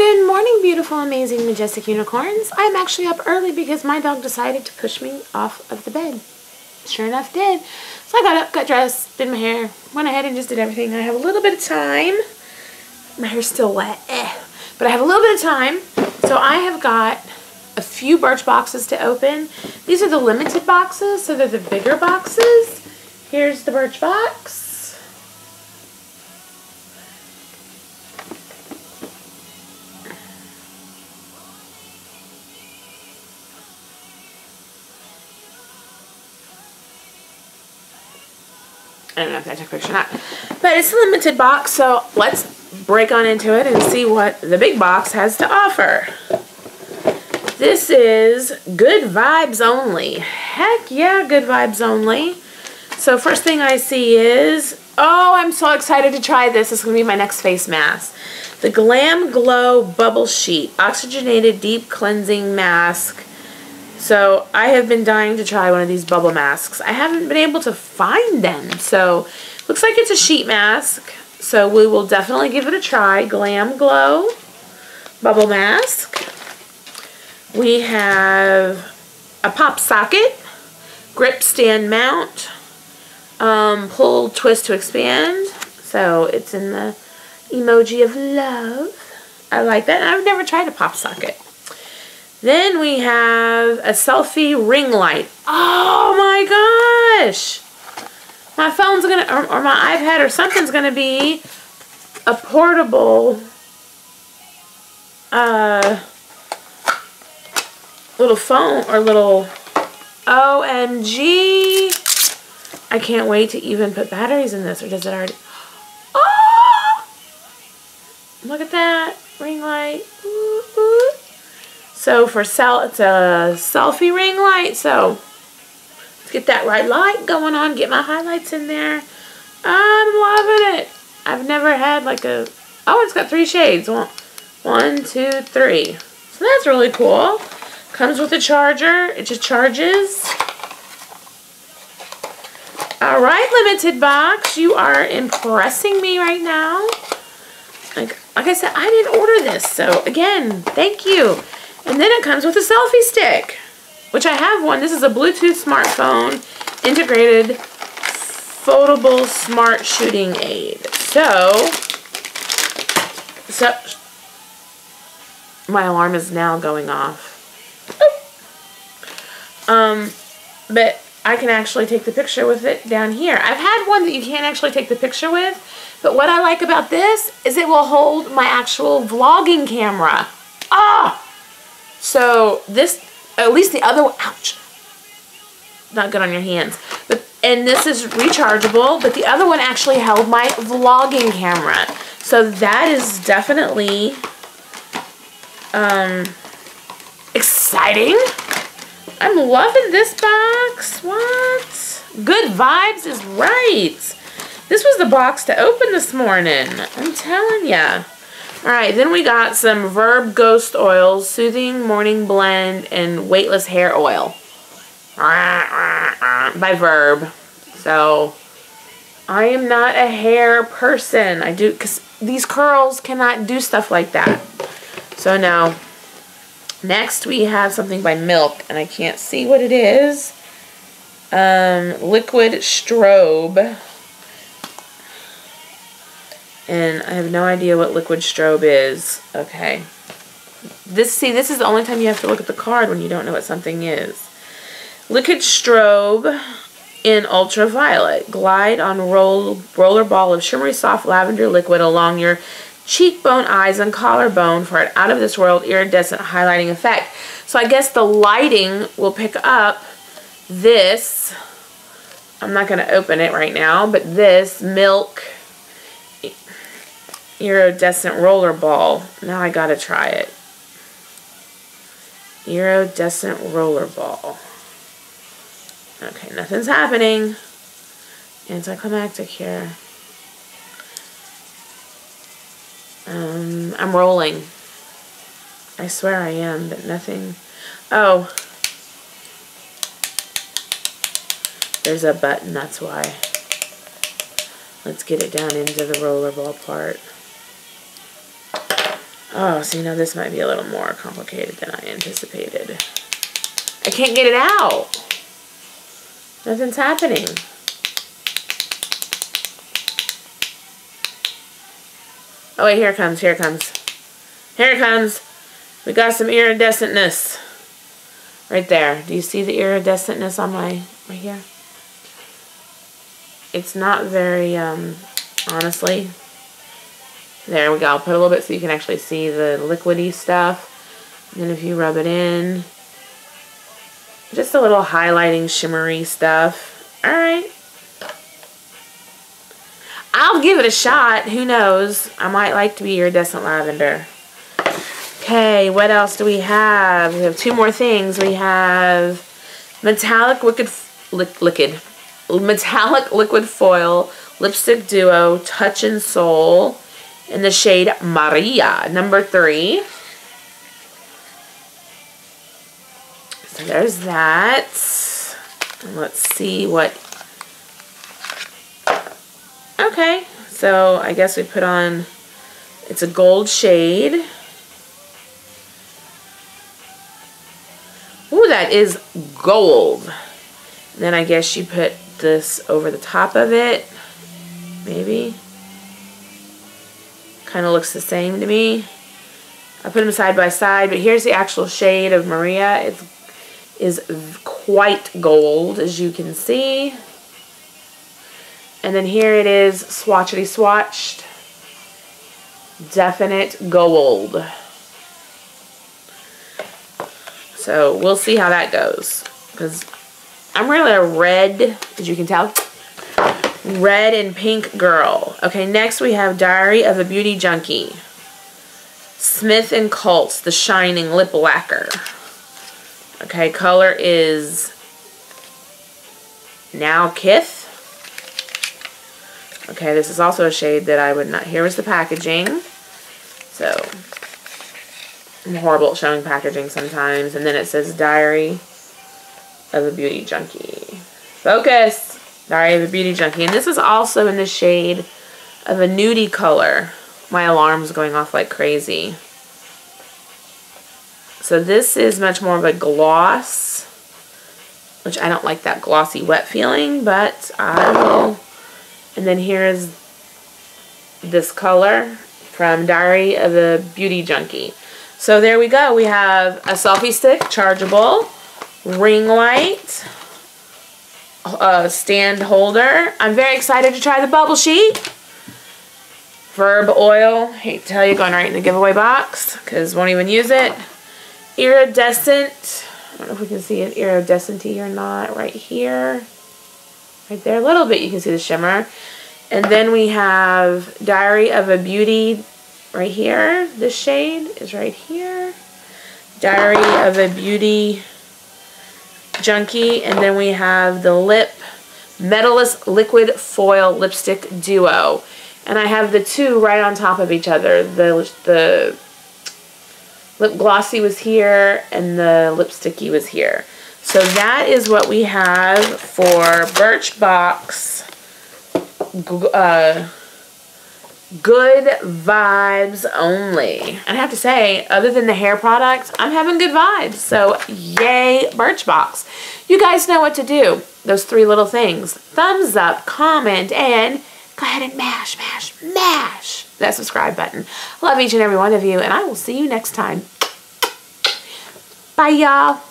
Good morning, beautiful, amazing, majestic unicorns. I'm actually up early because my dog decided to push me off of the bed. Sure enough, did. So I got up, got dressed, did my hair, went ahead and just did everything. I have a little bit of time. My hair's still wet, but I have a little bit of time. So I have got a few Birchboxes to open. These are the limited boxes, so they're the bigger boxes. Here's the Birchbox. I don't know if I took a picture or not, but it's a limited box, so let's break on into it and see what the big box has to offer. This is good vibes only. Heck yeah, good vibes only. So first thing I see is, oh, I'm so excited to try this. This is going to be my next face mask. The Glam Glow Bubble Sheet Oxygenated Deep Cleansing Mask. So I have been dying to try one of these bubble masks. I haven't been able to find them. So looks like it's a sheet mask. So we will definitely give it a try. Glam Glow Bubble Mask. We have a pop socket, grip stand mount, pull, twist to expand. So it's in the emoji of love. I like that. And I've never tried a pop socket. Then we have a selfie ring light. Oh my gosh! My phone's gonna, or my iPad or something's gonna be a portable little phone or little OMG. I can't wait to even put batteries in this, or does it already? Oh! Look at that ring light. Ooh, ooh. So it's a selfie ring light. So let's get that right light going on. Get my highlights in there. I'm loving it. I've never had like a, oh, it's got 3 shades. 1, 2, 3. So that's really cool. Comes with a charger. It just charges. All right, limited box. You are impressing me right now. Like I said, I didn't order this. So again, thank you. And then it comes with a selfie stick, which I have one. This is a Bluetooth smartphone integrated foldable smart shooting aid. So my alarm is now going off. But I can actually take the picture with it down here. I've had one that you can't actually take the picture with, but what I like about this is it will hold my actual vlogging camera. Ah! So this, at least the other one, ouch, not good on your hands. And this is rechargeable, but the other one actually held my vlogging camera. So that is definitely exciting. I'm loving this box. What? Good vibes is right. This was the box to open this morning. I'm telling ya. Alright, then we got some Verb Ghost Oils, Soothing Morning Blend, and Weightless Hair Oil. By Verb. So, I am not a hair person. Because these curls cannot do stuff like that. So now, next we have something by Milk, and I can't see what it is. Liquid Strobe. And I have no idea what liquid strobe is. Okay. This is the only time you have to look at the card when you don't know what something is. Liquid strobe in ultraviolet. Glide on roller ball of shimmery soft lavender liquid along your cheekbone, eyes, and collarbone for an out of this world iridescent highlighting effect. So I guess the lighting will pick up this. I'm not going to open it right now, but this Milk iridescent roller ball. Now I gotta try it. Iridescent roller ball. Okay, nothing's happening. Anticlimactic here. I'm rolling. I swear I am, but nothing. Oh. There's a button, that's why. Let's get it down into the rollerball part. Oh, so you know, this might be a little more complicated than I anticipated. I can't get it out. Nothing's happening. Oh wait, here it comes, here it comes. Here it comes. We got some iridescentness. Right there. Do you see the iridescentness on my, right here? It's not very, honestly. There we go. I'll put a little bit so you can actually see the liquidy stuff. And then if you rub it in, just a little highlighting shimmery stuff. Alright. I'll give it a shot. Who knows? I might like to be iridescent lavender. Okay, what else do we have? We have two more things. We have metallic liquid foil lipstick duo Touch and Soul in the shade Maria, number 3. So there's that. And let's see what. Okay, so I guess we put on, it's a gold shade. Ooh, that is gold. And then I guess you put this over the top of it. Maybe. Kind of looks the same to me. I put them side by side, but here's the actual shade of Maria. It is quite gold, as you can see. And then here it is, swatchity swatched. Definite gold. So we'll see how that goes, because I'm really a red, as you can tell, red and pink girl. Okay, next we have Diary of a Beauty Junkie. Smith & Colts, the Shining Lip Lacquer. Okay, color is Now Kith. Okay, this is also a shade that I would not, here is the packaging. So, I'm horrible at showing packaging sometimes. And then it says Diary of a Beauty Junkie. Focus! Diary of a Beauty Junkie. And this is also in the shade of a nudie color. My alarm's going off like crazy. So this is much more of a gloss, which I don't like that glossy wet feeling, but I will. And then here is this color from Diary of a Beauty Junkie. So there we go. We have a selfie stick, chargeable, ring light, stand holder. I'm very excited to try the bubble sheet. Verb oil. Hate to tell you, going right in the giveaway box because won't even use it. Iridescent. I don't know if we can see it iridescent-y or not. Right here. Right there. A little bit you can see the shimmer. And then we have Diary of a Beauty right here. This shade is right here. Diary of a Beauty Junkie. And then we have the Lip Metalist Liquid Foil Lipstick Duo. And I have the two right on top of each other. The lip glossy was here and the lipsticky was here. So that is what we have for Birchbox Good Vibes Only. And I have to say, other than the hair products, I'm having good vibes. So yay, Birchbox. You guys know what to do. Those 3 little things. Thumbs up, comment, and go ahead and mash that subscribe button. Love each and every one of you, and I will see you next time. Bye, y'all.